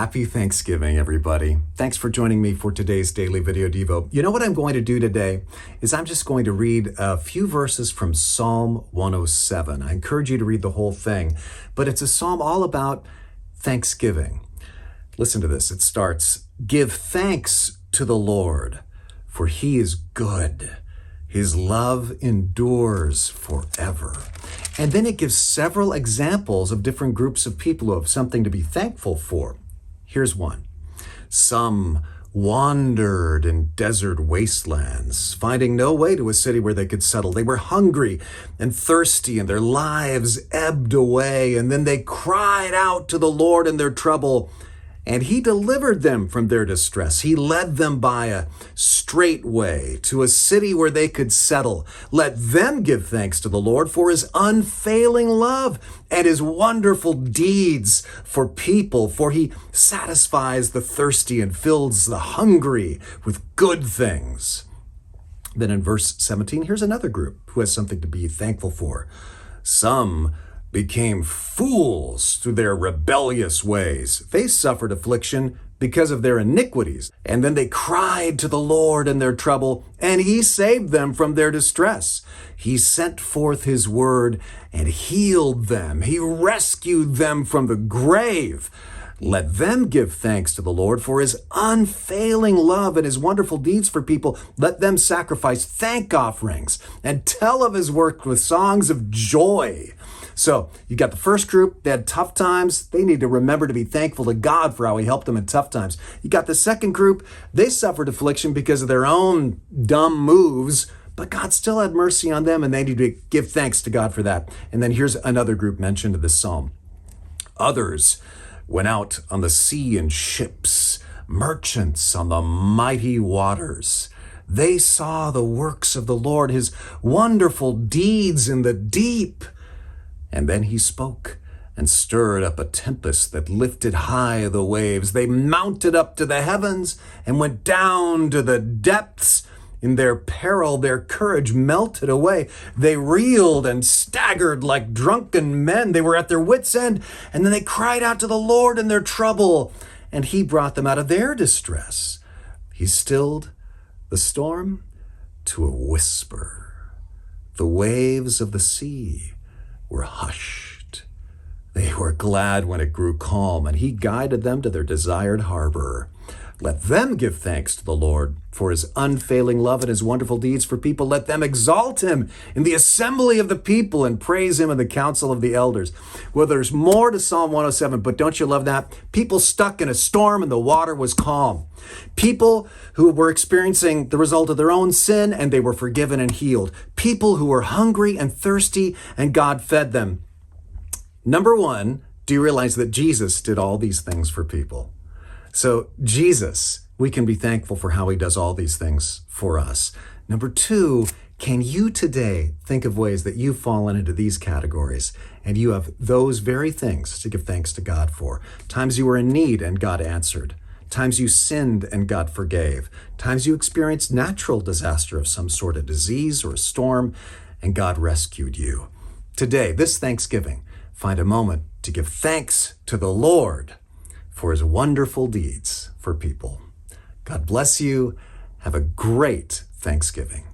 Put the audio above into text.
Happy Thanksgiving, everybody. Thanks for joining me for today's daily video devo. You know what I'm going to do today is I'm just going to read a few verses from Psalm 107. I encourage you to read the whole thing, but it's a psalm all about Thanksgiving. Listen to this. It starts, "Give thanks to the Lord, for he is good. His love endures forever." And then it gives several examples of different groups of people who have something to be thankful for. Here's one. Some wandered in desert wastelands, finding no way to a city where they could settle. They were hungry and thirsty, and their lives ebbed away. And then they cried out to the Lord in their trouble, and he delivered them from their distress. He led them by a straight way to a city where they could settle. Let them give thanks to the Lord for his unfailing love and his wonderful deeds for people, for he satisfies the thirsty and fills the hungry with good things. Then in verse 17, here's another group who has something to be thankful for. Some became fools through their rebellious ways. They suffered affliction because of their iniquities. And then they cried to the Lord in their trouble, and he saved them from their distress. He sent forth his word and healed them. He rescued them from the grave. Let them give thanks to the Lord for his unfailing love and his wonderful deeds for people. Let them sacrifice thank offerings and tell of his work with songs of joy. So you got the first group, they had tough times. They need to remember to be thankful to God for how he helped them in tough times. You got the second group, they suffered affliction because of their own dumb moves, but God still had mercy on them, and they need to give thanks to God for that. And then here's another group mentioned in this psalm. Others went out on the sea in ships, merchants on the mighty waters. They saw the works of the Lord, his wonderful deeds in the deep. And then he spoke and stirred up a tempest that lifted high the waves. They mounted up to the heavens and went down to the depths. In their peril, their courage melted away. They reeled and staggered like drunken men. They were at their wits' end. And then they cried out to the Lord in their trouble, and he brought them out of their distress. He stilled the storm to a whisper. The waves of the sea were hushed. They were glad when it grew calm, and he guided them to their desired harbor. Let them give thanks to the Lord for his unfailing love and his wonderful deeds for people. Let them exalt him in the assembly of the people and praise him in the council of the elders. Well, there's more to Psalm 107, but don't you love that? People stuck in a storm and the water was calm. People who were experiencing the result of their own sin and they were forgiven and healed. People who were hungry and thirsty and God fed them. Number one, do you realize that Jesus did all these things for people? So Jesus, we can be thankful for how he does all these things for us. Number two, can you today think of ways that you've fallen into these categories and you have those very things to give thanks to God for? Times you were in need and God answered. Times you sinned and God forgave. Times you experienced natural disaster of some sort of disease or a storm and God rescued you. Today, this Thanksgiving, find a moment to give thanks to the Lord for his wonderful deeds for people. God bless you. Have a great Thanksgiving.